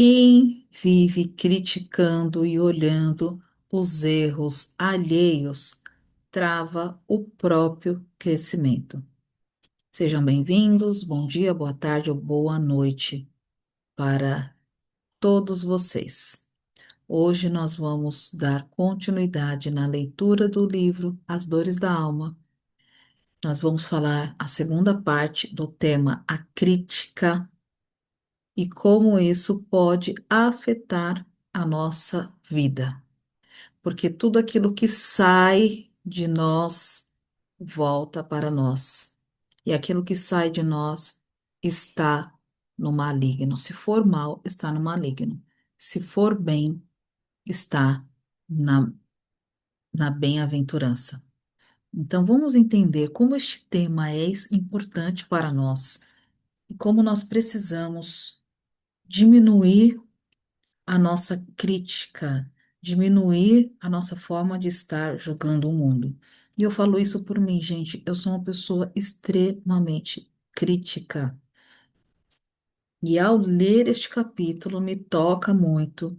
Quem vive criticando e olhando os erros alheios trava o próprio crescimento. Sejam bem-vindos, bom dia, boa tarde ou boa noite para todos vocês. Hoje nós vamos dar continuidade na leitura do livro As Dores da Alma. Nós vamos falar a segunda parte do tema A Crítica e como isso pode afetar a nossa vida. Porque tudo aquilo que sai de nós volta para nós. E aquilo que sai de nós está no maligno. Se for mal, está no maligno. Se for bem, está na, na bem-aventurança. Então, vamos entender como este tema é importante para nós e como nós precisamos diminuir a nossa crítica, diminuir a nossa forma de estar julgando o mundo. E eu falo isso por mim, gente. Eu sou uma pessoa extremamente crítica. E ao ler este capítulo, me toca muito,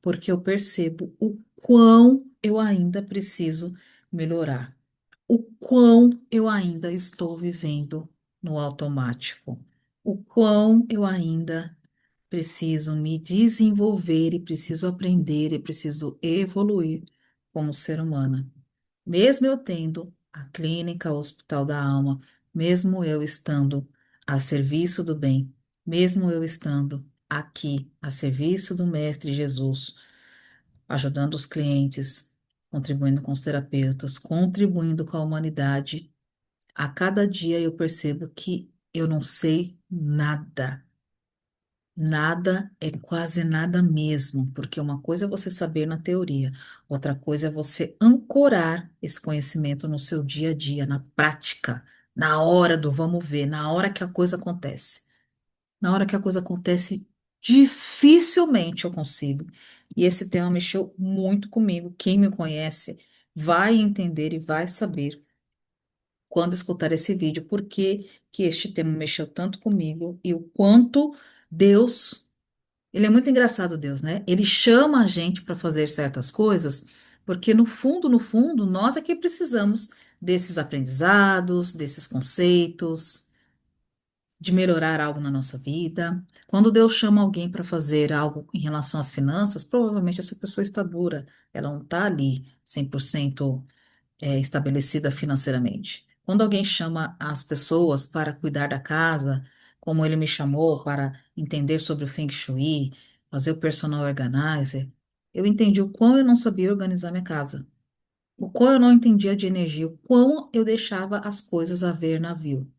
porque eu percebo o quão eu ainda preciso melhorar, o quão eu ainda estou vivendo no automático, o quão eu ainda preciso me desenvolver e preciso aprender e preciso evoluir como ser humana. Mesmo eu tendo a clínica, o Hospital da Alma, mesmo eu estando a serviço do bem, mesmo eu estando aqui a serviço do Mestre Jesus, ajudando os clientes, contribuindo com os terapeutas, contribuindo com a humanidade, a cada dia eu percebo que eu não sei nada. Nada é quase nada mesmo, porque uma coisa é você saber na teoria, outra coisa é você ancorar esse conhecimento no seu dia a dia, na prática, na hora do vamos ver, na hora que a coisa acontece. Na hora que a coisa acontece, dificilmente eu consigo. E esse tema mexeu muito comigo. Quem me conhece vai entender e vai saber quando escutar esse vídeo, por que este tema mexeu tanto comigo e o quanto Deus. Ele é muito engraçado, Deus, né? Ele chama a gente para fazer certas coisas, porque no fundo, nós é que precisamos desses aprendizados, desses conceitos, de melhorar algo na nossa vida. Quando Deus chama alguém para fazer algo em relação às finanças, provavelmente essa pessoa está dura, ela não está ali 100% estabelecida financeiramente. Quando alguém chama as pessoas para cuidar da casa, como ele me chamou para entender sobre o Feng Shui, fazer o personal organizer, eu entendi o quão eu não sabia organizar minha casa, o quão eu não entendia de energia, o quão eu deixava as coisas a ver navio.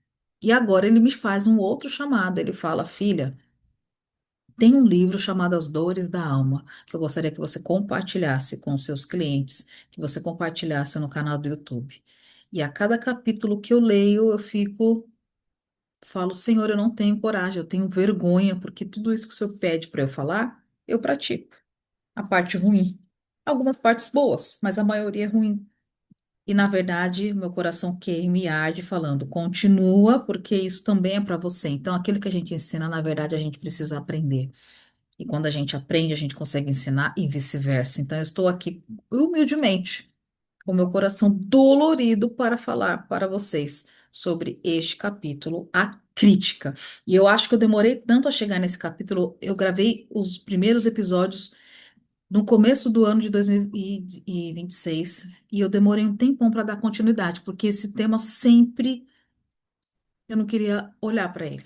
E agora ele me faz um outro chamado, ele fala, filha, tem um livro chamado As Dores da Alma, que eu gostaria que você compartilhasse com os seus clientes, que você compartilhasse no canal do YouTube. E a cada capítulo que eu leio, eu falo, Senhor, eu não tenho coragem, eu tenho vergonha, porque tudo isso que o Senhor pede para eu falar, eu pratico. A parte ruim. Algumas partes boas, mas a maioria é ruim. E, na verdade, o meu coração queima e arde falando, continua, porque isso também é para você. Então, aquilo que a gente ensina, na verdade, a gente precisa aprender. E quando a gente aprende, a gente consegue ensinar e vice-versa. Então, eu estou aqui humildemente, com o meu coração dolorido para falar para vocês sobre este capítulo, a crítica. E eu acho que eu demorei tanto a chegar nesse capítulo. Eu gravei os primeiros episódios no começo do ano de 2026 e eu demorei um tempão para dar continuidade, porque esse tema sempre eu não queria olhar para ele.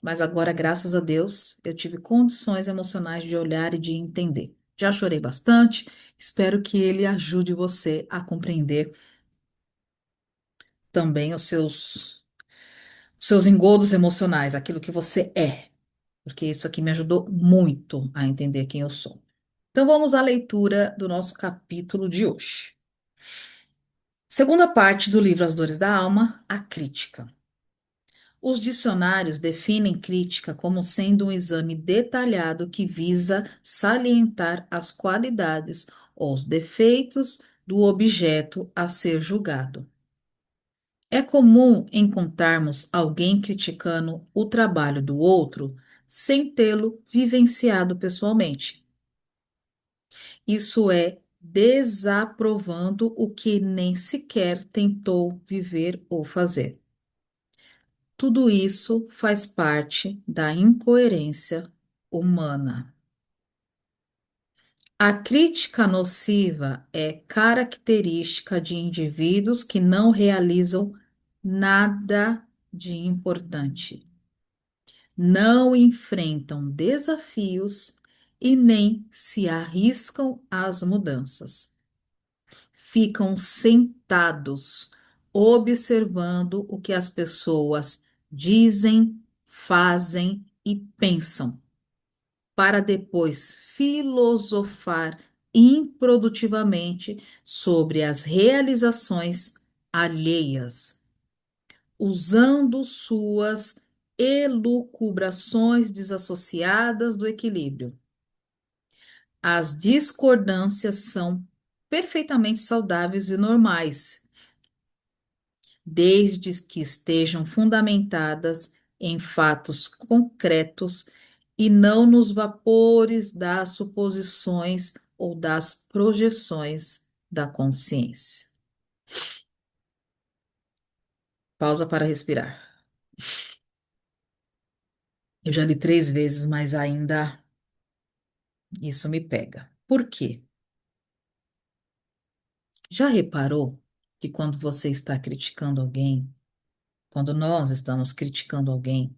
Mas agora, graças a Deus, eu tive condições emocionais de olhar e de entender. Já chorei bastante, espero que ele ajude você a compreender também os seus engodos emocionais, aquilo que você é, porque isso aqui me ajudou muito a entender quem eu sou. Então, vamos à leitura do nosso capítulo de hoje. Segunda parte do livro As Dores da Alma, a crítica. Os dicionários definem crítica como sendo um exame detalhado que visa salientar as qualidades ou os defeitos do objeto a ser julgado. É comum encontrarmos alguém criticando o trabalho do outro sem tê-lo vivenciado pessoalmente. Isso é desaprovando o que nem sequer tentou viver ou fazer. Tudo isso faz parte da incoerência humana. A crítica nociva é característica de indivíduos que não realizam nada de importante, não enfrentam desafios e nem se arriscam às mudanças. Ficam sentados, observando o que as pessoas dizem, fazem e pensam, para depois filosofar improdutivamente sobre as realizações alheias, usando suas elucubrações desassociadas do equilíbrio. As discordâncias são perfeitamente saudáveis e normais, desde que estejam fundamentadas em fatos concretos e não nos vapores das suposições ou das projeções da consciência. Pausa para respirar. Eu já li 3 vezes, mas ainda isso me pega. Por quê? Já reparou que quando você está criticando alguém, quando nós estamos criticando alguém,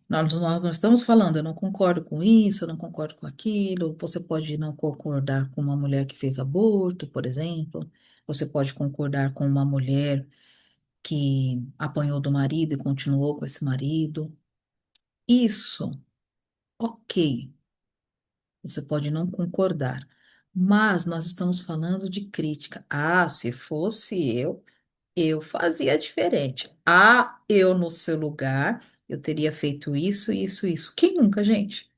nós não estamos falando, eu não concordo com isso, eu não concordo com aquilo. Você pode não concordar com uma mulher que fez aborto, por exemplo. Você pode concordar com uma mulher que apanhou do marido e continuou com esse marido. Isso, ok, você pode não concordar. Mas nós estamos falando de crítica. Ah, se fosse eu fazia diferente. Ah, eu no seu lugar, eu teria feito isso, isso, isso. Quem nunca, gente?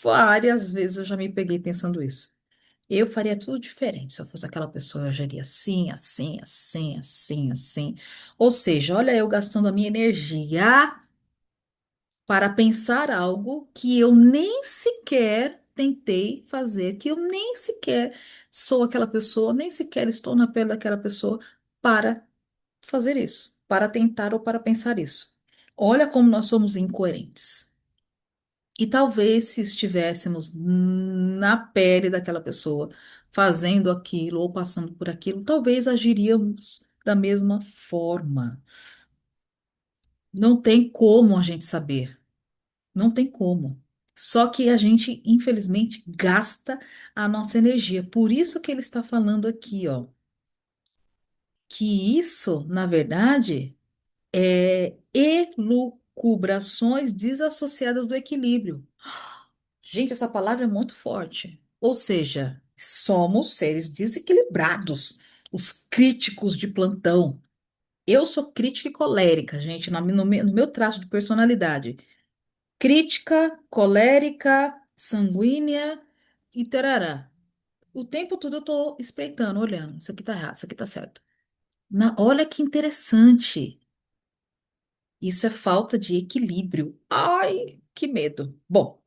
Várias vezes eu já me peguei pensando isso. Eu faria tudo diferente. Se eu fosse aquela pessoa, eu agiria assim, assim, assim, assim, assim. Ou seja, olha eu gastando a minha energia para pensar algo que eu nem sequer tentei fazer, que eu nem sequer sou aquela pessoa, nem sequer estou na pele daquela pessoa para fazer isso, para tentar ou para pensar isso. Olha como nós somos incoerentes. E talvez se estivéssemos na pele daquela pessoa, fazendo aquilo ou passando por aquilo, talvez agiríamos da mesma forma. Não tem como a gente saber, não tem como. Só que a gente, infelizmente, gasta a nossa energia. Por isso que ele está falando aqui, ó, que isso, na verdade, elucubrações desassociadas do equilíbrio. Gente, essa palavra é muito forte. Ou seja, somos seres desequilibrados, os críticos de plantão. Eu sou crítica e colérica, gente, no meu traço de personalidade. Crítica, colérica, sanguínea e tarará. O tempo todo eu tô espreitando, olhando. Isso aqui tá errado, isso aqui tá certo. Olha que interessante. Isso é falta de equilíbrio. Ai, que medo. Bom,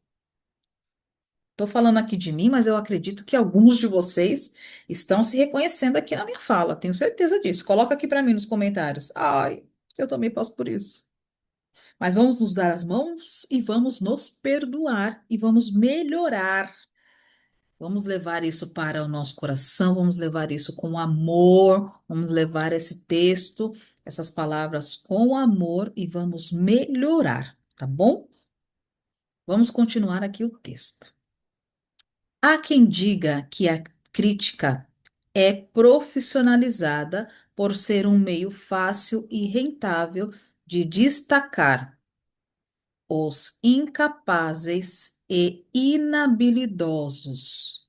estou falando aqui de mim, mas eu acredito que alguns de vocês estão se reconhecendo aqui na minha fala. Tenho certeza disso. Coloca aqui para mim nos comentários. Ai, eu também passo por isso. Mas vamos nos dar as mãos e vamos nos perdoar e vamos melhorar. Vamos levar isso para o nosso coração, vamos levar isso com amor, vamos levar esse texto, essas palavras com amor e vamos melhorar, tá bom? Vamos continuar aqui o texto. Há quem diga que a crítica é profissionalizada por ser um meio fácil e rentável de destacar os incapazes e inabilidosos,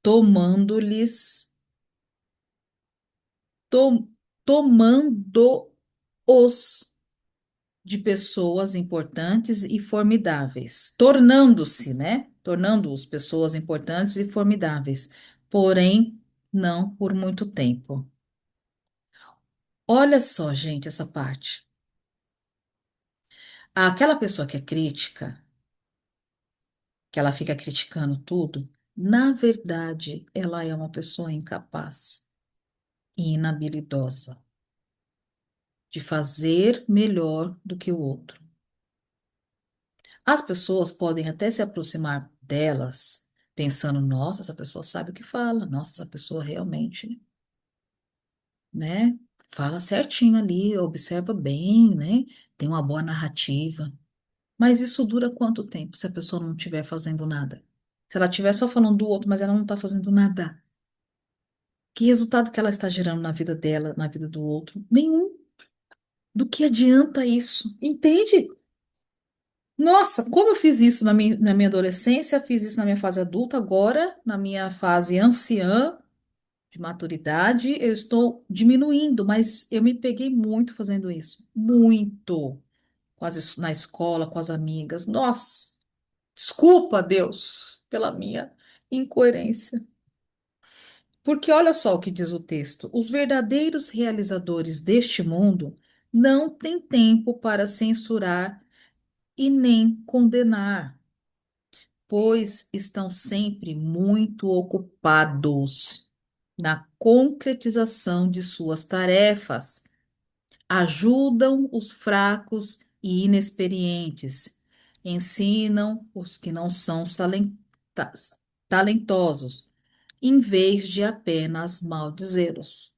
tomando-lhes, tom- tomando-os de pessoas importantes e formidáveis, tornando-se, né? Tornando-os pessoas importantes e formidáveis. Porém, não por muito tempo. Olha só, gente, essa parte. Aquela pessoa que é crítica, que ela fica criticando tudo, na verdade, ela é uma pessoa incapaz e inabilidosa de fazer melhor do que o outro. As pessoas podem até se aproximar delas pensando, nossa, essa pessoa sabe o que fala, nossa, essa pessoa realmente, né, fala certinho ali, observa bem, né, tem uma boa narrativa. Mas isso dura quanto tempo se a pessoa não estiver fazendo nada? Se ela estiver só falando do outro, mas ela não está fazendo nada. Que resultado que ela está gerando na vida dela, na vida do outro? Nenhum. Do que adianta isso? Entende? Nossa, como eu fiz isso na minha adolescência, fiz isso na minha fase adulta, agora, na minha fase anciã, de maturidade, eu estou diminuindo, mas eu me peguei muito fazendo isso. Muito. Quase na escola, com as amigas. Nossa, desculpa, Deus, pela minha incoerência. Porque olha só o que diz o texto: os verdadeiros realizadores deste mundo não têm tempo para censurar e nem condenar, pois estão sempre muito ocupados na concretização de suas tarefas, ajudam os fracos e inexperientes, ensinam os que não são talentosos, em vez de apenas maldizê-los.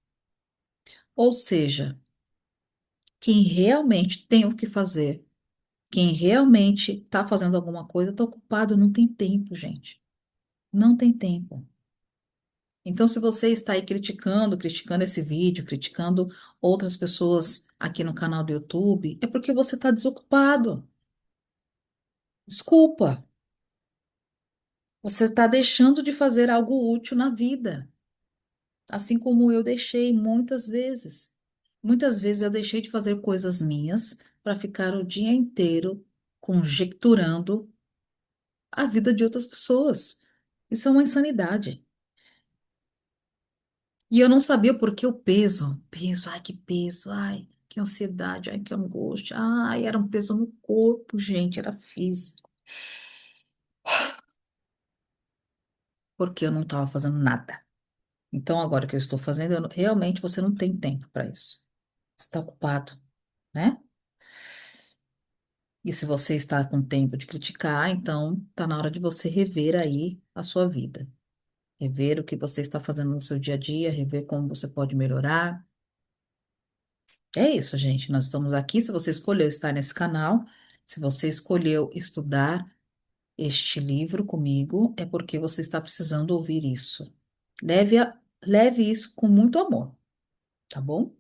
Ou seja, quem realmente tem o que fazer, quem realmente está fazendo alguma coisa, está ocupado, não tem tempo, gente. Não tem tempo. Então, se você está aí criticando esse vídeo, criticando outras pessoas aqui no canal do YouTube, é porque você está desocupado. Desculpa, você está deixando de fazer algo útil na vida, assim como eu deixei muitas vezes. Muitas vezes eu deixei de fazer coisas minhas para ficar o dia inteiro conjecturando a vida de outras pessoas. Isso é uma insanidade. E eu não sabia por que o peso. Peso, ai, que peso, ai, que ansiedade, ai, que angústia. Ai, era um peso no corpo, gente, era físico. Porque eu não estava fazendo nada. Então, agora que eu estou fazendo, realmente você não tem tempo para isso. Você está ocupado, né? E se você está com tempo de criticar, então está na hora de você rever aí a sua vida. Rever o que você está fazendo no seu dia a dia, rever como você pode melhorar. É isso, gente. Nós estamos aqui. Se você escolheu estar nesse canal, se você escolheu estudar este livro comigo, é porque você está precisando ouvir isso. Leve isso com muito amor, tá bom?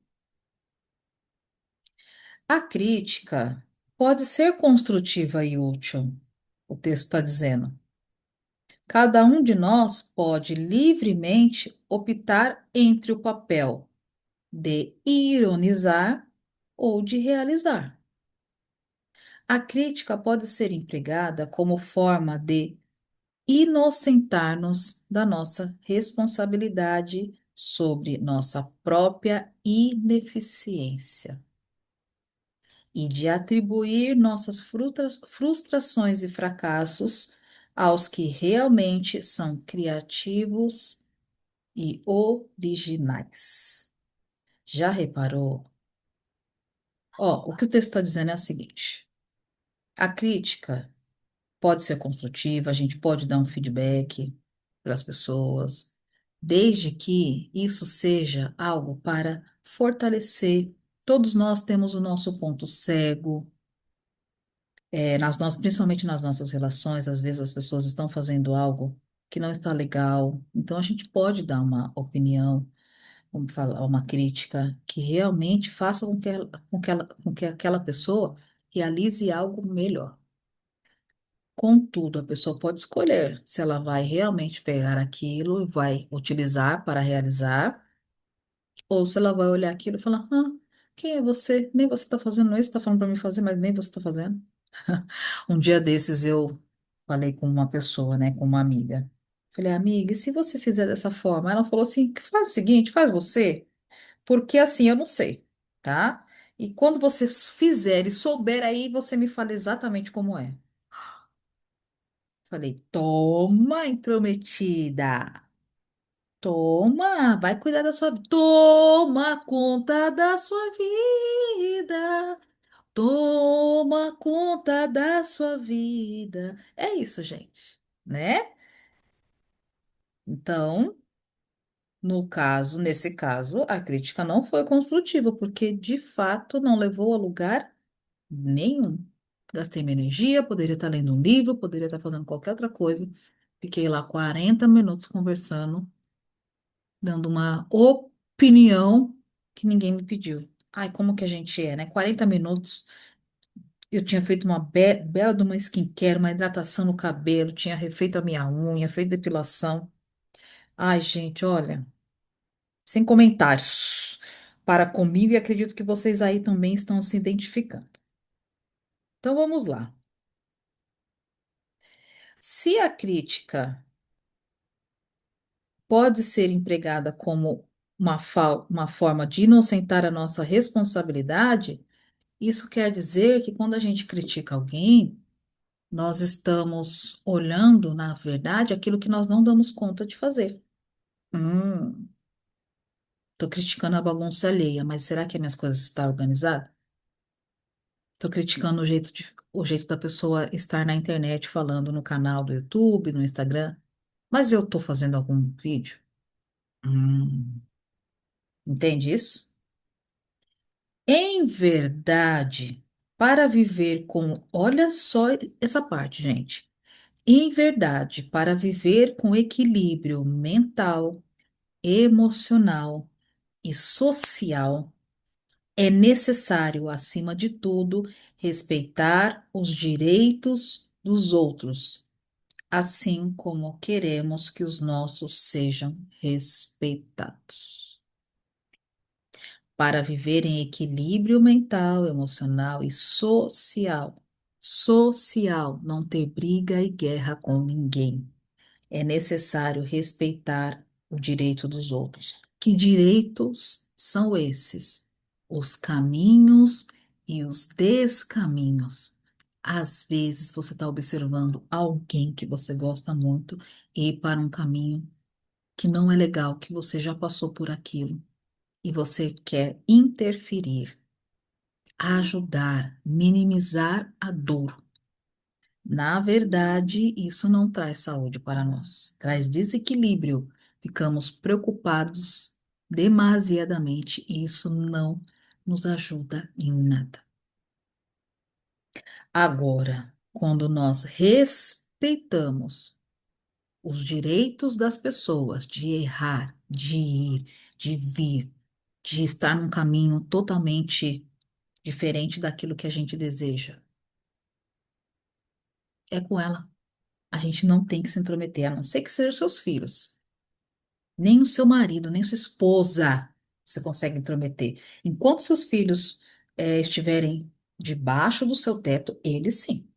A crítica pode ser construtiva e útil, o texto está dizendo. Cada um de nós pode livremente optar entre o papel de ironizar ou de realizar. A crítica pode ser empregada como forma de inocentar-nos da nossa responsabilidade sobre nossa própria ineficiência e de atribuir nossas frustrações e fracassos aos que realmente são criativos e originais. Já reparou? Ó, o que o texto está dizendo é o seguinte: a crítica pode ser construtiva, a gente pode dar um feedback para as pessoas, desde que isso seja algo para fortalecer. Todos nós temos o nosso ponto cego, principalmente nas nossas relações, às vezes as pessoas estão fazendo algo que não está legal, então a gente pode dar uma opinião, vamos falar, uma crítica que realmente faça com que aquela pessoa realize algo melhor. Contudo, a pessoa pode escolher se ela vai realmente pegar aquilo e vai utilizar para realizar, ou se ela vai olhar aquilo e falar: quem é você? Nem você está fazendo isso, está falando para mim fazer, mas nem você está fazendo. Um dia desses eu falei com uma pessoa, né, com uma amiga. Falei, amiga, e se você fizer dessa forma? Ela falou assim, faz o seguinte, faz você, porque assim eu não sei, tá? E quando você fizer e souber, aí você me fala exatamente como é. Falei, toma, intrometida. Toma, vai cuidar da sua vida. Toma conta da sua vida. Toma conta da sua vida. É isso, gente, né? Então, no caso, nesse caso, a crítica não foi construtiva, porque de fato não levou a lugar nenhum. Gastei minha energia, poderia estar lendo um livro, poderia estar fazendo qualquer outra coisa. Fiquei lá 40 minutos conversando, dando uma opinião que ninguém me pediu. Ai, como que a gente é, né? 40 minutos. Eu tinha feito uma bela de uma skincare, uma hidratação no cabelo, tinha refeito a minha unha, feito depilação. Ai, gente, olha, sem comentários para comigo e acredito que vocês aí também estão se identificando. Então vamos lá. Se a crítica pode ser empregada como uma forma de inocentar a nossa responsabilidade, isso quer dizer que quando a gente critica alguém, nós estamos olhando, na verdade, aquilo que nós não damos conta de fazer. Tô criticando a bagunça alheia, mas será que as minhas coisas estão organizadas? Tô criticando o jeito da pessoa estar na internet falando no canal do YouTube, no Instagram, mas eu tô fazendo algum vídeo? Hum, entende isso? Em verdade, para viver com, olha só essa parte, gente. Em verdade, para viver com equilíbrio mental, emocional e social, é necessário, acima de tudo, respeitar os direitos dos outros, assim como queremos que os nossos sejam respeitados. Para viver em equilíbrio mental, emocional e social. Social, não ter briga e guerra com ninguém. É necessário respeitar o direito dos outros. Que direitos são esses? Os caminhos e os descaminhos. Às vezes você está observando alguém que você gosta muito ir para um caminho que não é legal, que você já passou por aquilo e você quer interferir, ajudar, minimizar a dor. Na verdade, isso não traz saúde para nós, traz desequilíbrio. Ficamos preocupados demasiadamente e isso não nos ajuda em nada. Agora, quando nós respeitamos os direitos das pessoas de errar, de ir, de vir, de estar num caminho totalmente diferente daquilo que a gente deseja, é com ela. A gente não tem que se intrometer, a não ser que sejam seus filhos. Nem o seu marido, nem sua esposa você consegue intrometer. Enquanto seus filhos estiverem debaixo do seu teto, eles sim.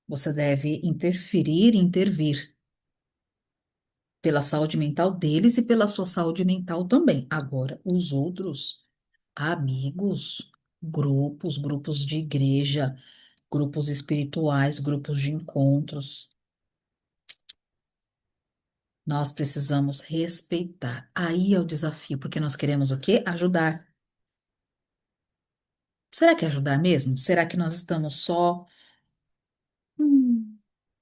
Você deve interferir e intervir pela saúde mental deles e pela sua saúde mental também. Agora, os outros, amigos, grupos de igreja, grupos espirituais, grupos de encontros, nós precisamos respeitar. Aí é o desafio, porque nós queremos o quê? Ajudar. Será que é ajudar mesmo? Será que nós estamos só hum,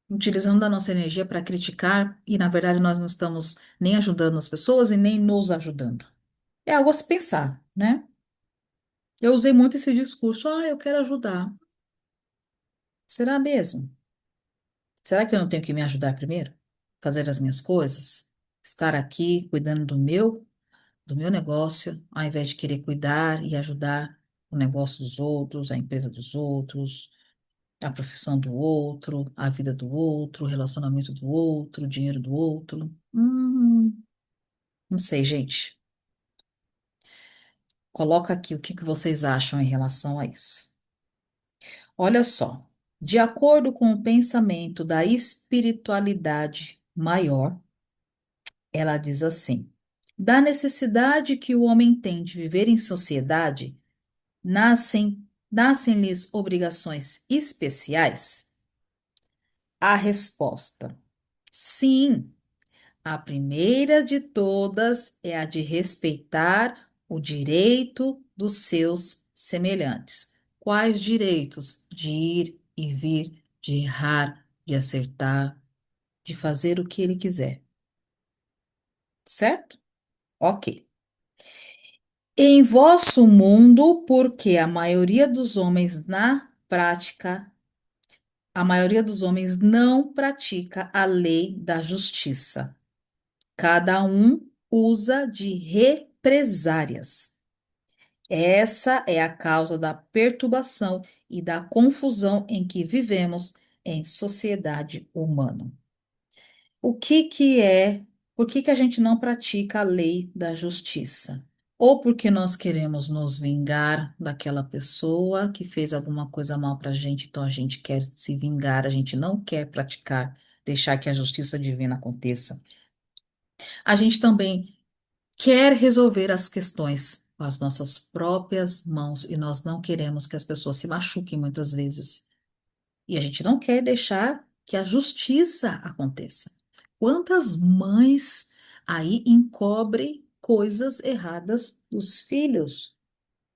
utilizando a nossa energia para criticar e, na verdade, nós não estamos nem ajudando as pessoas e nem nos ajudando? É algo a se pensar, né? Eu usei muito esse discurso, eu quero ajudar. Será mesmo? Será que eu não tenho que me ajudar primeiro? Fazer as minhas coisas? Estar aqui cuidando do meu negócio, ao invés de querer cuidar e ajudar o negócio dos outros, a empresa dos outros, a profissão do outro, a vida do outro, o relacionamento do outro, o dinheiro do outro. Não sei, gente. Coloca aqui o que que vocês acham em relação a isso. Olha só, de acordo com o pensamento da espiritualidade maior, Ela diz assim: da necessidade que o homem tem de viver em sociedade, nascem-lhes obrigações especiais? A resposta: sim. A primeira de todas é a de respeitar o direito dos seus semelhantes. Quais direitos? De ir e vir, de errar, de acertar, de fazer o que ele quiser, certo? Ok. Em vosso mundo, porque a maioria dos homens não pratica a lei da justiça. Cada um usa de represárias. Essa é a causa da perturbação e da confusão em que vivemos em sociedade humana. O que que é, por que que a gente não pratica a lei da justiça? Ou porque nós queremos nos vingar daquela pessoa que fez alguma coisa mal para a gente, então a gente quer se vingar, a gente não quer praticar, deixar que a justiça divina aconteça. A gente também quer resolver as questões com as nossas próprias mãos e nós não queremos que as pessoas se machuquem muitas vezes. E a gente não quer deixar que a justiça aconteça. Quantas mães aí encobrem coisas erradas dos filhos?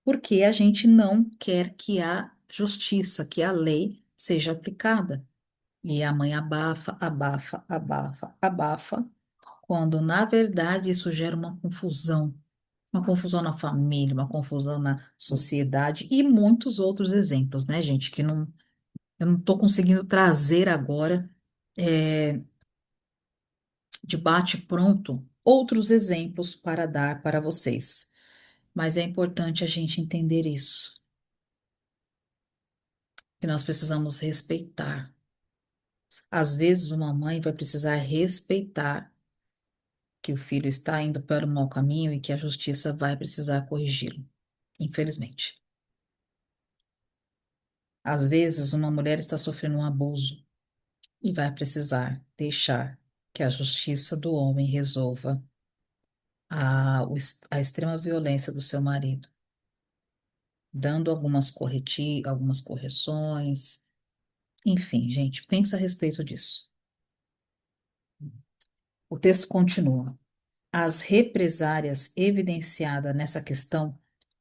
Porque a gente não quer que a justiça, que a lei seja aplicada. E a mãe abafa, abafa, abafa, abafa, quando na verdade isso gera uma confusão na família, uma confusão na sociedade e muitos outros exemplos, né, gente, que não, eu não estou conseguindo trazer agora, é, de bate-pronto, outros exemplos para dar para vocês. Mas é importante a gente entender isso, que nós precisamos respeitar. Às vezes, uma mãe vai precisar respeitar que o filho está indo para o mau caminho e que a justiça vai precisar corrigi-lo, infelizmente. Às vezes, uma mulher está sofrendo um abuso e vai precisar deixar que a justiça do homem resolva a extrema violência do seu marido, dando algumas correções. Enfim, gente, pensa a respeito disso. O texto continua. As represárias evidenciadas nessa questão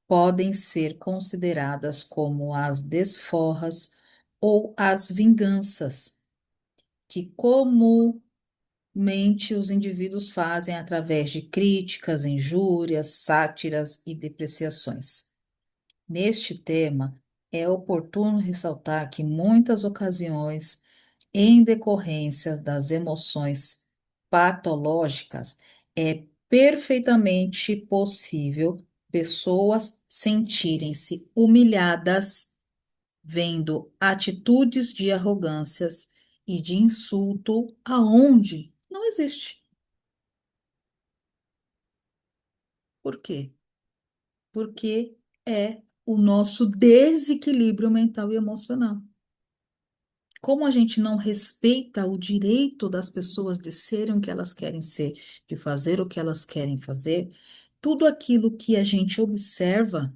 podem ser consideradas como as desforras ou as vinganças, que comumente os indivíduos fazem através de críticas, injúrias, sátiras e depreciações. Neste tema, é oportuno ressaltar que muitas ocasiões, em decorrência das emoções patológicas, é perfeitamente possível pessoas sentirem-se humilhadas vendo atitudes de arrogâncias e de insulto aonde não existe. Por quê? Porque é o nosso desequilíbrio mental e emocional. Como a gente não respeita o direito das pessoas de serem o que elas querem ser, de fazer o que elas querem fazer, tudo aquilo que a gente observa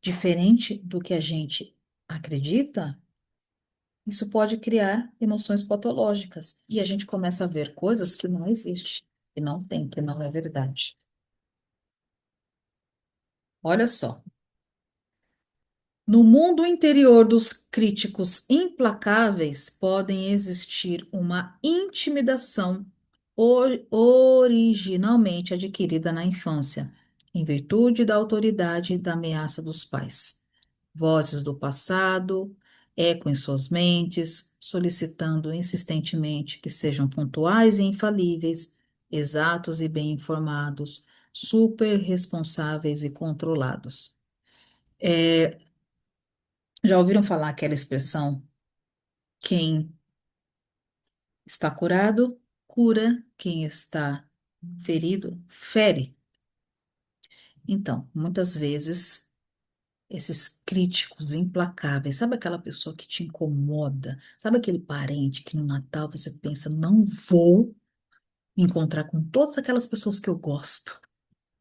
diferente do que a gente acredita, isso pode criar emoções patológicas. E a gente começa a ver coisas que não existem, que não tem, que não é verdade. Olha só. No mundo interior dos críticos implacáveis, podem existir uma intimidação originalmente adquirida na infância, em virtude da autoridade e da ameaça dos pais. Vozes do passado ecoam em suas mentes, solicitando insistentemente que sejam pontuais e infalíveis, exatos e bem informados, super responsáveis e controlados. É, já ouviram falar aquela expressão: quem está curado, cura, quem está ferido, fere? Então, muitas vezes, esses críticos implacáveis, sabe aquela pessoa que te incomoda? Sabe aquele parente que no Natal você pensa, não vou encontrar com todas aquelas pessoas que eu gosto.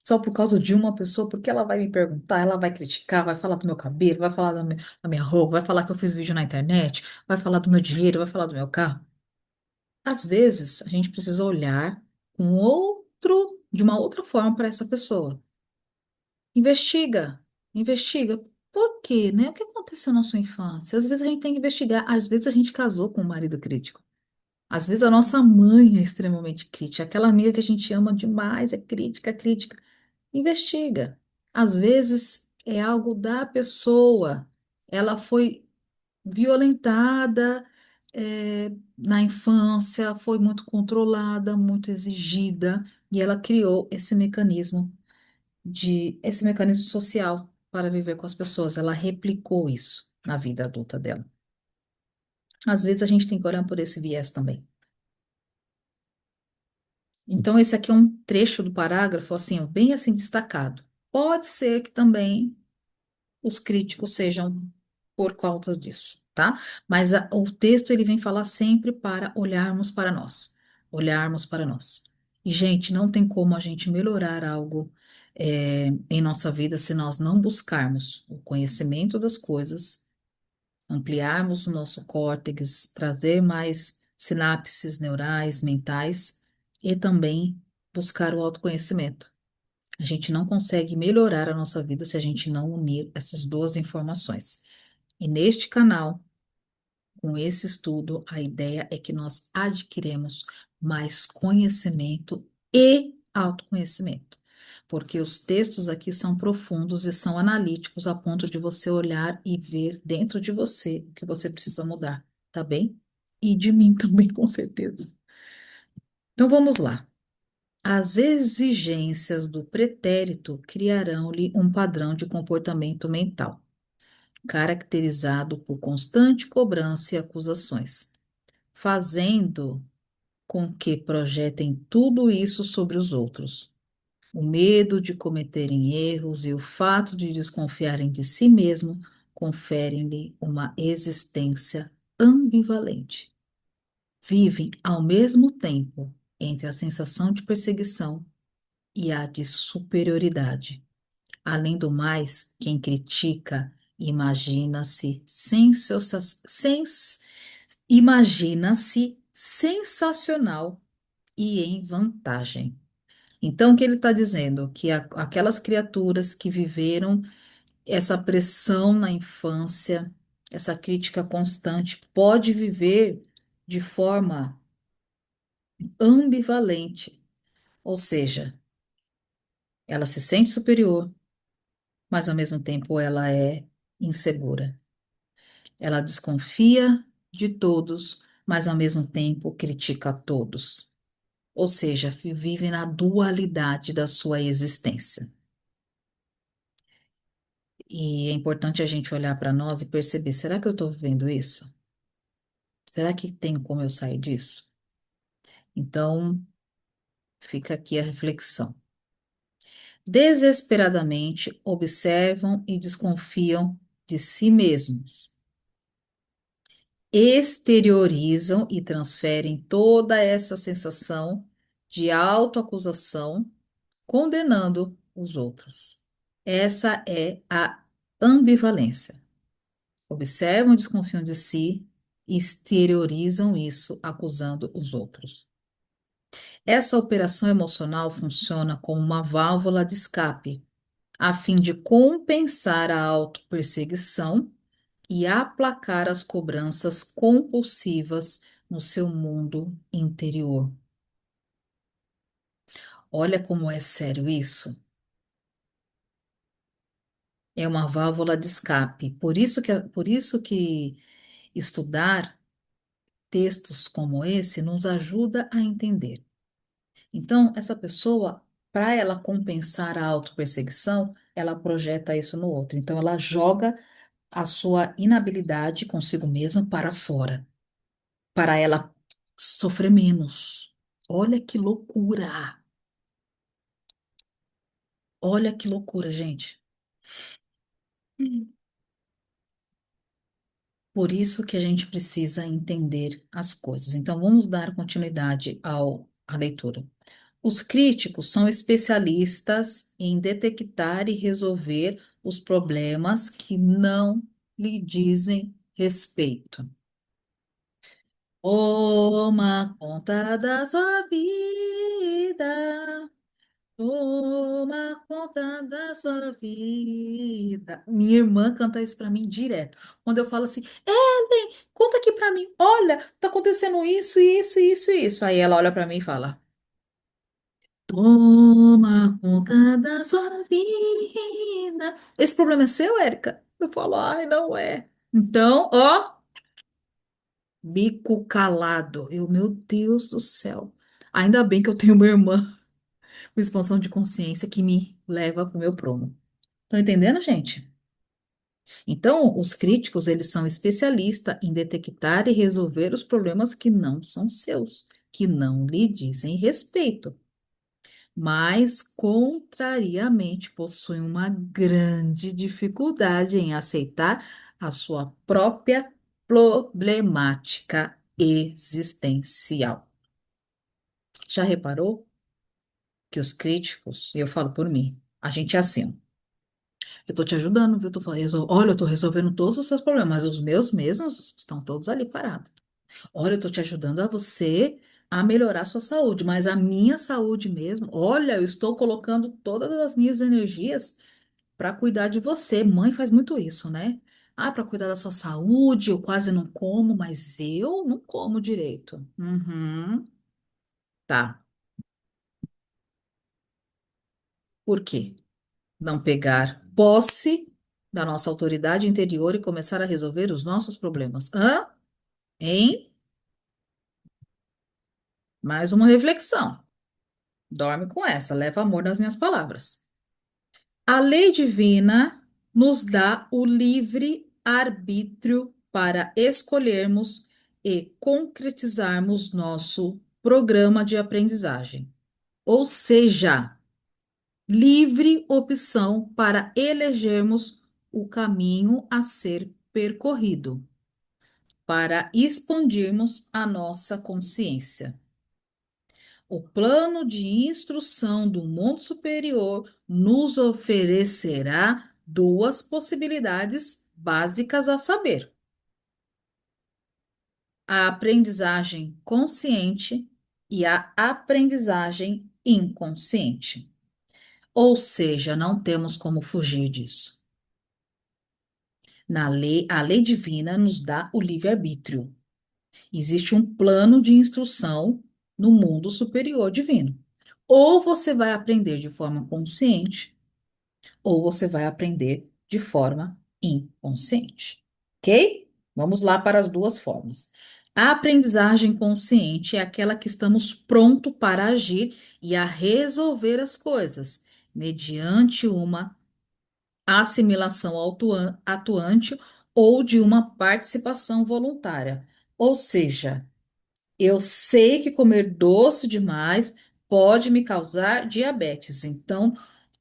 Só por causa de uma pessoa, porque ela vai me perguntar, ela vai criticar, vai falar do meu cabelo, vai falar da minha roupa, vai falar que eu fiz vídeo na internet, vai falar do meu dinheiro, vai falar do meu carro. Às vezes, a gente precisa olhar de uma outra forma para essa pessoa. Investiga, investiga. Por quê, né? O que aconteceu na sua infância? Às vezes a gente tem que investigar, às vezes a gente casou com um marido crítico. Às vezes a nossa mãe é extremamente crítica, aquela amiga que a gente ama demais é crítica, crítica. Investiga. Às vezes é algo da pessoa. Ela foi violentada, na infância, foi muito controlada, muito exigida, e ela criou esse mecanismo social para viver com as pessoas. Ela replicou isso na vida adulta dela. Às vezes a gente tem que olhar por esse viés também. Então, esse aqui é um trecho do parágrafo, assim, bem assim destacado. Pode ser que também os críticos sejam por causa disso, tá? Mas o texto ele vem falar sempre para olharmos para nós, olharmos para nós. E, gente, não tem como a gente melhorar algo em nossa vida se nós não buscarmos o conhecimento das coisas, ampliarmos o nosso córtex, trazer mais sinapses neurais, mentais e também buscar o autoconhecimento. A gente não consegue melhorar a nossa vida se a gente não unir essas duas informações. E neste canal, com esse estudo, a ideia é que nós adquiremos mais conhecimento e autoconhecimento. Porque os textos aqui são profundos e são analíticos a ponto de você olhar e ver dentro de você o que você precisa mudar, tá bem? E de mim também, com certeza. Então vamos lá. As exigências do pretérito criarão-lhe um padrão de comportamento mental, caracterizado por constante cobrança e acusações, fazendo com que projetem tudo isso sobre os outros. O medo de cometerem erros e o fato de desconfiarem de si mesmo conferem-lhe uma existência ambivalente. Vivem ao mesmo tempo entre a sensação de perseguição e a de superioridade. Além do mais, quem critica imagina-se imagina-se sensacional e em vantagem. Então, o que ele está dizendo? Que aquelas criaturas que viveram essa pressão na infância, essa crítica constante, pode viver de forma ambivalente, ou seja, ela se sente superior, mas ao mesmo tempo ela é insegura. Ela desconfia de todos, mas ao mesmo tempo critica a todos. Ou seja, vive na dualidade da sua existência. E é importante a gente olhar para nós e perceber: será que eu estou vivendo isso? Será que tem como eu sair disso? Então, fica aqui a reflexão. Desesperadamente observam e desconfiam de si mesmos, exteriorizam e transferem toda essa sensação de autoacusação, condenando os outros. Essa é a ambivalência. Observam e desconfiam de si e exteriorizam isso, acusando os outros. Essa operação emocional funciona como uma válvula de escape, a fim de compensar a autoperseguição e aplacar as cobranças compulsivas no seu mundo interior. Olha como é sério isso. É uma válvula de escape. Por isso que estudar textos como esse nos ajuda a entender. Então, essa pessoa, para ela compensar a autoperseguição, ela projeta isso no outro. Então, ela joga a sua inabilidade consigo mesma para fora, para ela sofrer menos. Olha que loucura! Olha que loucura, gente. Por isso que a gente precisa entender as coisas. Então, vamos dar continuidade ao a leitura. Os críticos são especialistas em detectar e resolver os problemas que não lhe dizem respeito. Toma conta da sua vida. Toma conta da sua vida. Minha irmã canta isso pra mim direto. Quando eu falo assim, Ellen, conta aqui pra mim. Olha, tá acontecendo isso, isso, isso, isso. Aí ela olha pra mim e fala: Toma conta da sua vida. Esse problema é seu, Érica? Eu falo, ai, não é. Então, ó, bico calado. Meu Deus do céu. Ainda bem que eu tenho uma irmã com expansão de consciência que me leva pro meu prumo. Estão entendendo, gente? Então, os críticos, eles são especialistas em detectar e resolver os problemas que não são seus, que não lhe dizem respeito, mas, contrariamente, possuem uma grande dificuldade em aceitar a sua própria problemática existencial. Já reparou que os críticos, e eu falo por mim, a gente é assim, ó, eu tô te ajudando, viu? Tô falando, olha, eu tô resolvendo todos os seus problemas, mas os meus mesmos estão todos ali parados. Olha, eu tô te ajudando a você a melhorar a sua saúde, mas a minha saúde mesmo, olha, eu estou colocando todas as minhas energias para cuidar de você. Mãe faz muito isso, né? Ah, para cuidar da sua saúde, eu quase não como, mas eu não como direito. Uhum, tá. Por quê? Não pegar posse da nossa autoridade interior e começar a resolver os nossos problemas. Hã? Hein? Mais uma reflexão. Dorme com essa, leva amor nas minhas palavras. A lei divina nos dá o livre arbítrio para escolhermos e concretizarmos nosso programa de aprendizagem. Ou seja, livre opção para elegermos o caminho a ser percorrido, para expandirmos a nossa consciência. O plano de instrução do mundo superior nos oferecerá duas possibilidades básicas a saber: a aprendizagem consciente e a aprendizagem inconsciente. Ou seja, não temos como fugir disso. A lei divina nos dá o livre-arbítrio. Existe um plano de instrução no mundo superior divino. Ou você vai aprender de forma consciente, ou você vai aprender de forma inconsciente. Ok? Vamos lá para as duas formas. A aprendizagem consciente é aquela que estamos pronto para agir e a resolver as coisas, mediante uma assimilação atuante ou de uma participação voluntária. Ou seja, eu sei que comer doce demais pode me causar diabetes, então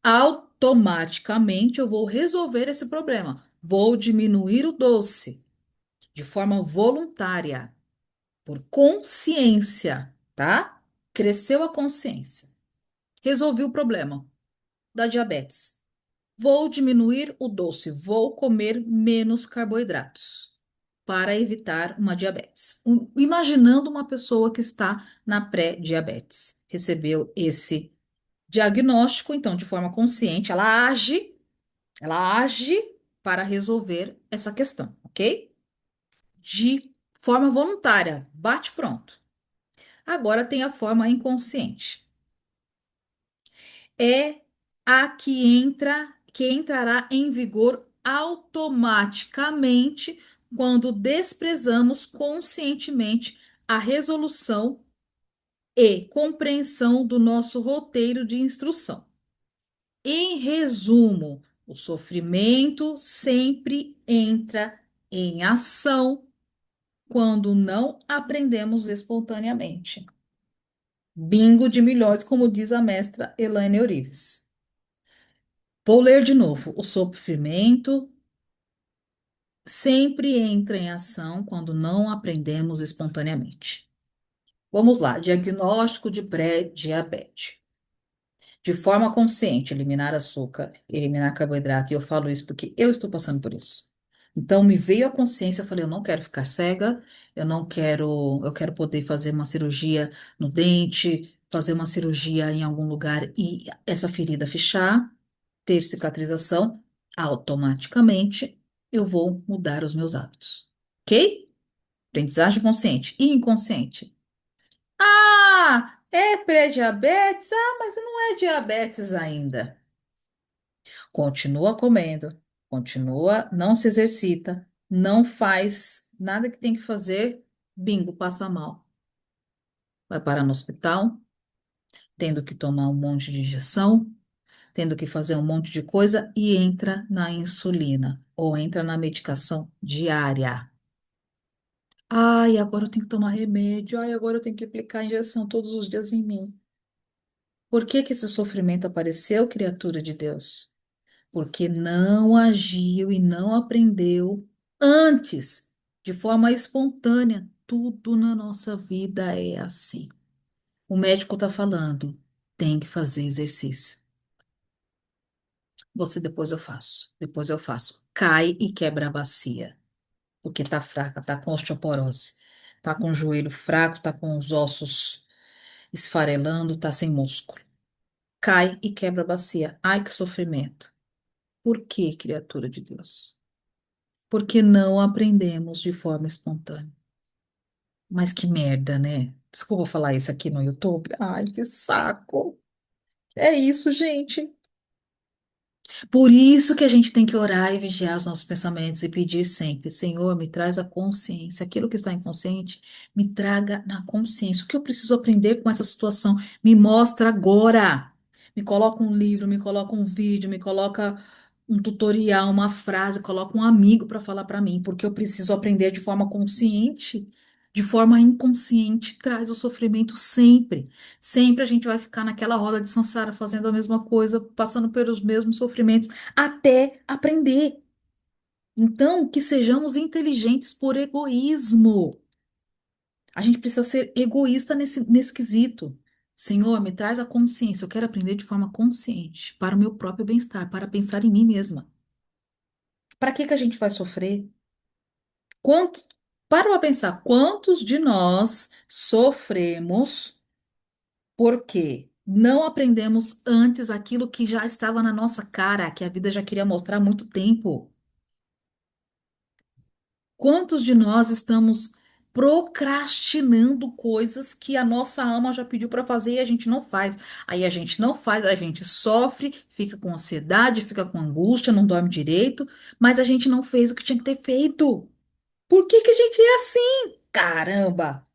automaticamente eu vou resolver esse problema. Vou diminuir o doce de forma voluntária, por consciência, tá? Cresceu a consciência. Resolvi o problema da diabetes. Vou diminuir o doce, vou comer menos carboidratos para evitar uma diabetes. Imaginando uma pessoa que está na pré-diabetes, recebeu esse diagnóstico, então, de forma consciente, ela age para resolver essa questão, ok? De forma voluntária, bate pronto. Agora tem a forma inconsciente. É a que entrará em vigor automaticamente quando desprezamos conscientemente a resolução e compreensão do nosso roteiro de instrução. Em resumo, o sofrimento sempre entra em ação quando não aprendemos espontaneamente. Bingo de milhões, como diz a mestra Elaine Eurives. Vou ler de novo. O sofrimento sempre entra em ação quando não aprendemos espontaneamente. Vamos lá, diagnóstico de pré-diabetes. De forma consciente, eliminar açúcar, eliminar carboidrato. E eu falo isso porque eu estou passando por isso. Então, me veio a consciência, eu falei, eu não quero ficar cega, eu quero poder fazer uma cirurgia no dente, fazer uma cirurgia em algum lugar e essa ferida fechar, ter cicatrização, automaticamente eu vou mudar os meus hábitos. Ok? Aprendizagem consciente e inconsciente. Ah, é pré-diabetes? Ah, mas não é diabetes ainda. Continua comendo, continua, não se exercita, não faz nada que tem que fazer, bingo, passa mal. Vai parar no hospital, tendo que tomar um monte de injeção, tendo que fazer um monte de coisa e entra na insulina ou entra na medicação diária. Ai, agora eu tenho que tomar remédio. Ai, agora eu tenho que aplicar injeção todos os dias em mim. Por que que esse sofrimento apareceu, criatura de Deus? Porque não agiu e não aprendeu antes, de forma espontânea. Tudo na nossa vida é assim. O médico está falando, tem que fazer exercício. Você depois eu faço, depois eu faço. Cai e quebra a bacia, porque tá fraca, tá com osteoporose, tá com o joelho fraco, tá com os ossos esfarelando, tá sem músculo. Cai e quebra a bacia. Ai, que sofrimento. Por que, criatura de Deus? Porque não aprendemos de forma espontânea. Mas que merda, né? Desculpa falar isso aqui no YouTube. Ai, que saco. É isso, gente. Por isso que a gente tem que orar e vigiar os nossos pensamentos e pedir sempre, Senhor, me traz a consciência. Aquilo que está inconsciente, me traga na consciência. O que eu preciso aprender com essa situação? Me mostra agora. Me coloca um livro, me coloca um vídeo, me coloca um tutorial, uma frase, coloca um amigo para falar para mim, porque eu preciso aprender de forma consciente. De forma inconsciente, traz o sofrimento sempre. Sempre a gente vai ficar naquela roda de samsara, fazendo a mesma coisa, passando pelos mesmos sofrimentos, até aprender. Então, que sejamos inteligentes por egoísmo. A gente precisa ser egoísta nesse quesito. Senhor, me traz a consciência. Eu quero aprender de forma consciente, para o meu próprio bem-estar, para pensar em mim mesma. Para que que a gente vai sofrer? Quanto, para pensar, quantos de nós sofremos porque não aprendemos antes aquilo que já estava na nossa cara, que a vida já queria mostrar há muito tempo. Quantos de nós estamos procrastinando coisas que a nossa alma já pediu para fazer e a gente não faz? Aí a gente não faz, a gente sofre, fica com ansiedade, fica com angústia, não dorme direito, mas a gente não fez o que tinha que ter feito. Por que que a gente é assim? Caramba!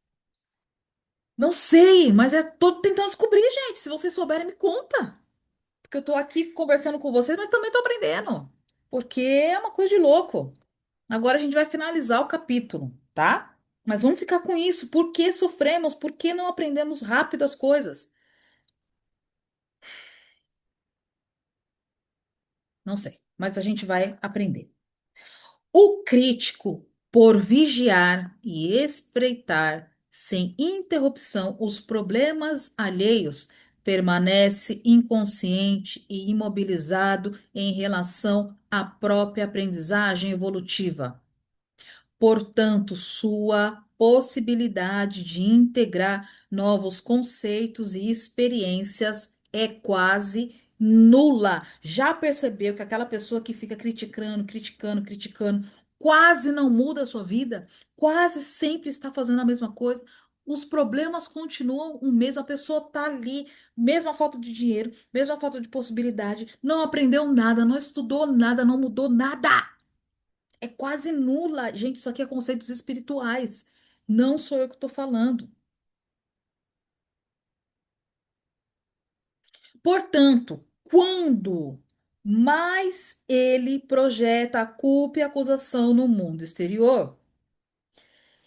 Não sei, mas tô tentando descobrir, gente. Se vocês souberem, me conta. Porque eu tô aqui conversando com vocês, mas também tô aprendendo. Porque é uma coisa de louco. Agora a gente vai finalizar o capítulo, tá? Mas vamos ficar com isso. Por que sofremos? Por que não aprendemos rápido as coisas? Não sei, mas a gente vai aprender. O crítico, por vigiar e espreitar sem interrupção os problemas alheios, permanece inconsciente e imobilizado em relação à própria aprendizagem evolutiva. Portanto, sua possibilidade de integrar novos conceitos e experiências é quase nula. Já percebeu que aquela pessoa que fica criticando, criticando, criticando, quase não muda a sua vida? Quase sempre está fazendo a mesma coisa? Os problemas continuam o mesmo, a pessoa está ali, mesma falta de dinheiro, mesma falta de possibilidade, não aprendeu nada, não estudou nada, não mudou nada. É quase nula. Gente, isso aqui é conceitos espirituais. Não sou eu que estou falando. Portanto, quando mais ele projeta a culpa e a acusação no mundo exterior,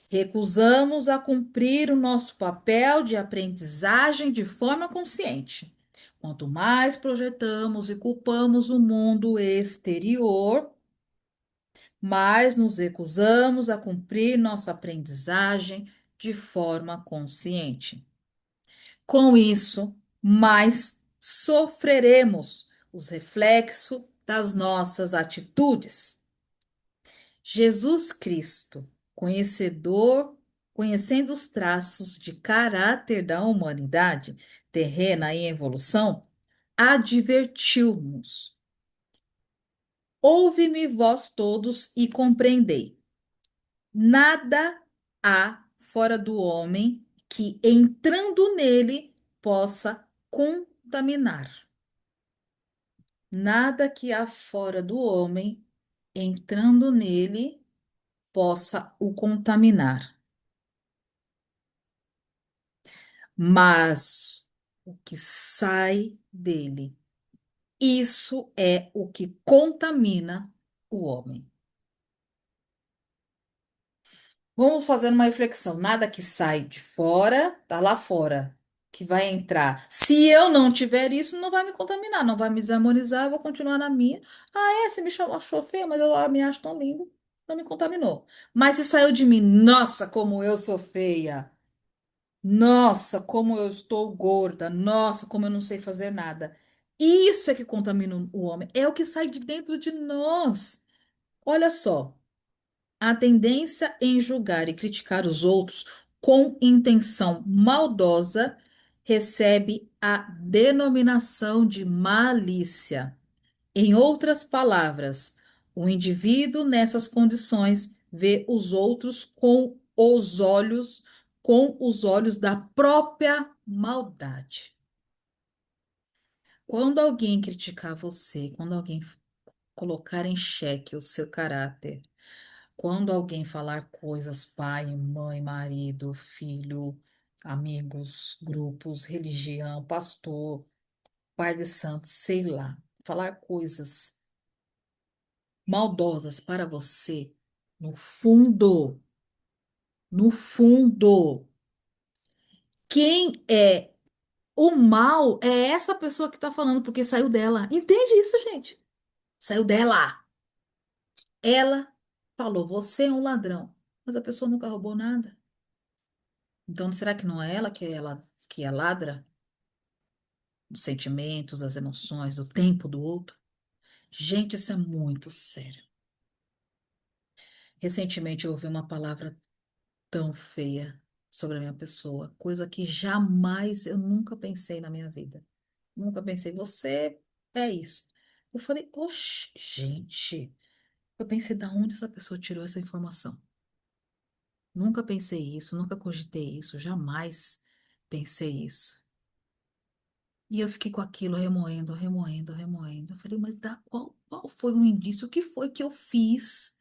recusamos a cumprir o nosso papel de aprendizagem de forma consciente. Quanto mais projetamos e culpamos o mundo exterior, mais nos recusamos a cumprir nossa aprendizagem de forma consciente. Com isso, mais sofreremos os reflexos das nossas atitudes. Jesus Cristo, conhecedor, conhecendo os traços de caráter da humanidade terrena em evolução, advertiu-nos: ouve-me vós todos e compreendei. Nada há fora do homem que, entrando nele, possa contaminar. Nada que há fora do homem, entrando nele, possa o contaminar. Mas o que sai dele, isso é o que contamina o homem. Vamos fazer uma reflexão. Nada que sai de fora, tá lá fora, que vai entrar. Se eu não tiver isso, não vai me contaminar, não vai me desamonizar, eu vou continuar na minha. Ah, você me chamou, achou feia, mas eu me acho tão lindo. Não me contaminou. Mas se saiu de mim, nossa, como eu sou feia. Nossa, como eu estou gorda. Nossa, como eu não sei fazer nada. Isso é que contamina o homem. É o que sai de dentro de nós. Olha só. A tendência em julgar e criticar os outros com intenção maldosa recebe a denominação de malícia. Em outras palavras, o indivíduo nessas condições vê os outros com os olhos da própria maldade. Quando alguém criticar você, quando alguém colocar em xeque o seu caráter, quando alguém falar coisas, pai, mãe, marido, filho, amigos, grupos, religião, pastor, pai de santo, sei lá, falar coisas maldosas para você, no fundo, no fundo, quem é o mal é essa pessoa que está falando, porque saiu dela. Entende isso, gente? Saiu dela. Ela falou, você é um ladrão, mas a pessoa nunca roubou nada. Então, será que não é ela que é ladra dos sentimentos, das emoções, do tempo do outro? Gente, isso é muito sério. Recentemente eu ouvi uma palavra tão feia sobre a minha pessoa, coisa que jamais eu nunca pensei na minha vida. Nunca pensei, você é isso. Eu falei, oxe, gente. Eu pensei, da onde essa pessoa tirou essa informação? Nunca pensei isso, nunca cogitei isso, jamais pensei isso. E eu fiquei com aquilo remoendo, remoendo, remoendo. Eu falei, mas qual foi o indício? O que foi que eu fiz?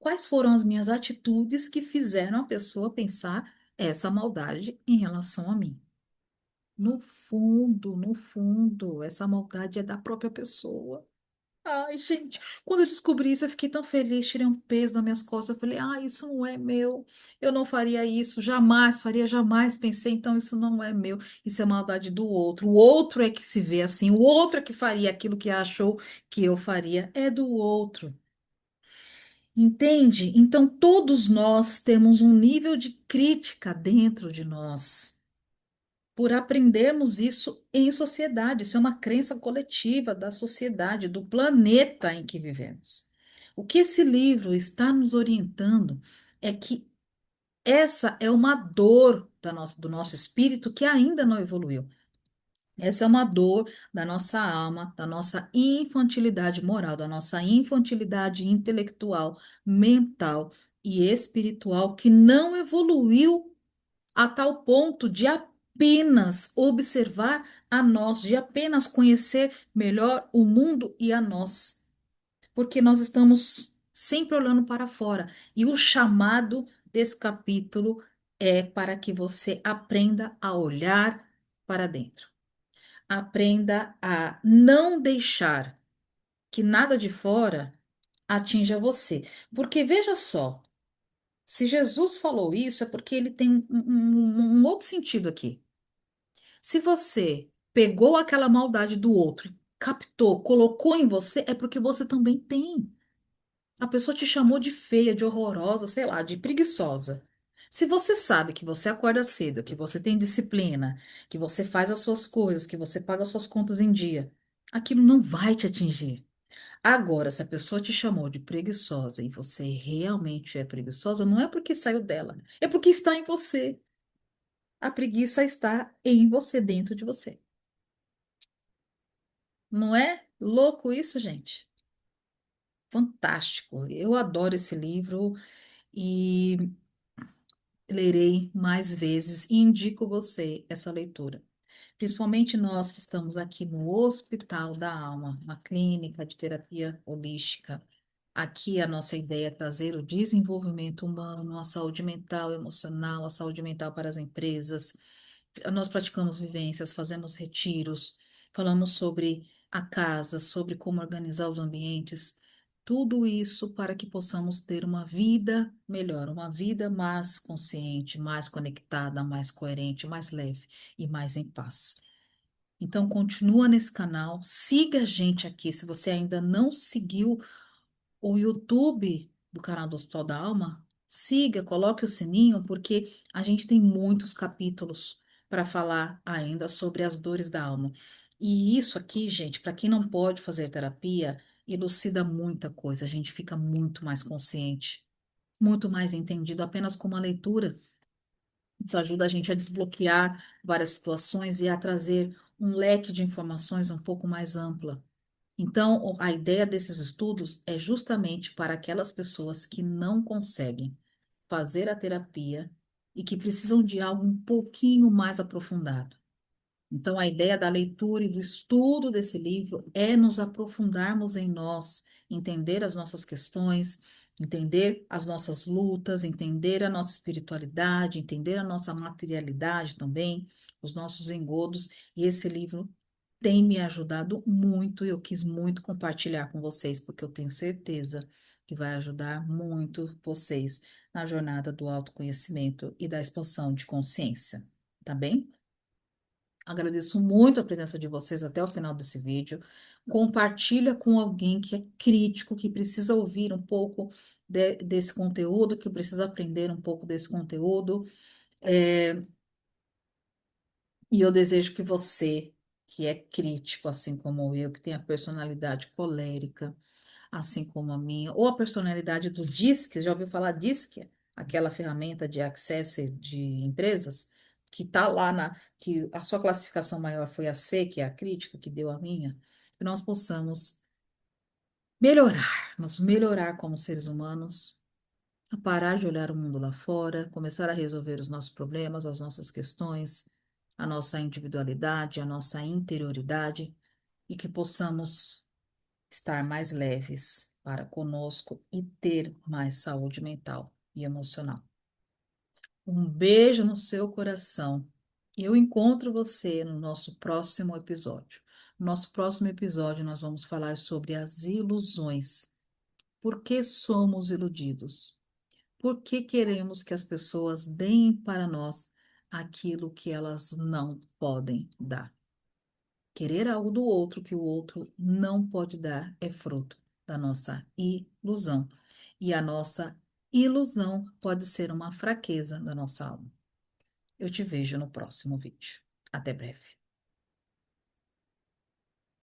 Quais foram as minhas atitudes que fizeram a pessoa pensar essa maldade em relação a mim? No fundo, essa maldade é da própria pessoa. Ai, gente, quando eu descobri isso, eu fiquei tão feliz, tirei um peso das minhas costas. Eu falei, ah, isso não é meu. Eu não faria isso, jamais faria, jamais pensei, então isso não é meu. Isso é maldade do outro. O outro é que se vê assim, o outro é que faria aquilo que achou que eu faria, é do outro. Entende? Então, todos nós temos um nível de crítica dentro de nós por aprendermos isso em sociedade. Isso é uma crença coletiva da sociedade, do planeta em que vivemos. O que esse livro está nos orientando é que essa é uma dor do nosso espírito que ainda não evoluiu. Essa é uma dor da nossa alma, da nossa infantilidade moral, da nossa infantilidade intelectual, mental e espiritual que não evoluiu a tal ponto de apenas observar a nós, de apenas conhecer melhor o mundo e a nós, porque nós estamos sempre olhando para fora. E o chamado desse capítulo é para que você aprenda a olhar para dentro. Aprenda a não deixar que nada de fora atinja você. Porque veja só, se Jesus falou isso, é porque ele tem um outro sentido aqui. Se você pegou aquela maldade do outro, captou, colocou em você, é porque você também tem. A pessoa te chamou de feia, de horrorosa, sei lá, de preguiçosa. Se você sabe que você acorda cedo, que você tem disciplina, que você faz as suas coisas, que você paga as suas contas em dia, aquilo não vai te atingir. Agora, se a pessoa te chamou de preguiçosa e você realmente é preguiçosa, não é porque saiu dela, é porque está em você. A preguiça está em você, dentro de você. Não é louco isso, gente? Fantástico. Eu adoro esse livro e lerei mais vezes e indico você essa leitura. Principalmente nós que estamos aqui no Hospital da Alma, uma clínica de terapia holística. Aqui a nossa ideia é trazer o desenvolvimento humano, a saúde mental, emocional, a saúde mental para as empresas. Nós praticamos vivências, fazemos retiros, falamos sobre a casa, sobre como organizar os ambientes. Tudo isso para que possamos ter uma vida melhor, uma vida mais consciente, mais conectada, mais coerente, mais leve e mais em paz. Então, continua nesse canal, siga a gente aqui. Se você ainda não seguiu o YouTube do canal do Hospital da Alma, siga, coloque o sininho, porque a gente tem muitos capítulos para falar ainda sobre as dores da alma. E isso aqui, gente, para quem não pode fazer terapia, elucida muita coisa. A gente fica muito mais consciente, muito mais entendido apenas com uma leitura. Isso ajuda a gente a desbloquear várias situações e a trazer um leque de informações um pouco mais ampla. Então, a ideia desses estudos é justamente para aquelas pessoas que não conseguem fazer a terapia e que precisam de algo um pouquinho mais aprofundado. Então, a ideia da leitura e do estudo desse livro é nos aprofundarmos em nós, entender as nossas questões, entender as nossas lutas, entender a nossa espiritualidade, entender a nossa materialidade também, os nossos engodos. E esse livro tem me ajudado muito e eu quis muito compartilhar com vocês, porque eu tenho certeza que vai ajudar muito vocês na jornada do autoconhecimento e da expansão de consciência. Tá bem? Agradeço muito a presença de vocês até o final desse vídeo. Compartilha com alguém que é crítico, que precisa ouvir um pouco desse conteúdo, que precisa aprender um pouco desse conteúdo. É, e eu desejo que você, que é crítico, assim como eu, que tem a personalidade colérica, assim como a minha, ou a personalidade do DISC, já ouviu falar DISC? Aquela ferramenta de access de empresas, que está lá que a sua classificação maior foi a C, que é a crítica que deu a minha, que nós possamos melhorar, nos melhorar como seres humanos, a parar de olhar o mundo lá fora, começar a resolver os nossos problemas, as nossas questões, a nossa individualidade, a nossa interioridade, e que possamos estar mais leves para conosco e ter mais saúde mental e emocional. Um beijo no seu coração. E eu encontro você no nosso próximo episódio. No nosso próximo episódio, nós vamos falar sobre as ilusões. Por que somos iludidos? Por que queremos que as pessoas deem para nós aquilo que elas não podem dar? Querer algo do outro que o outro não pode dar é fruto da nossa ilusão. E a nossa ilusão pode ser uma fraqueza da nossa alma. Eu te vejo no próximo vídeo. Até breve.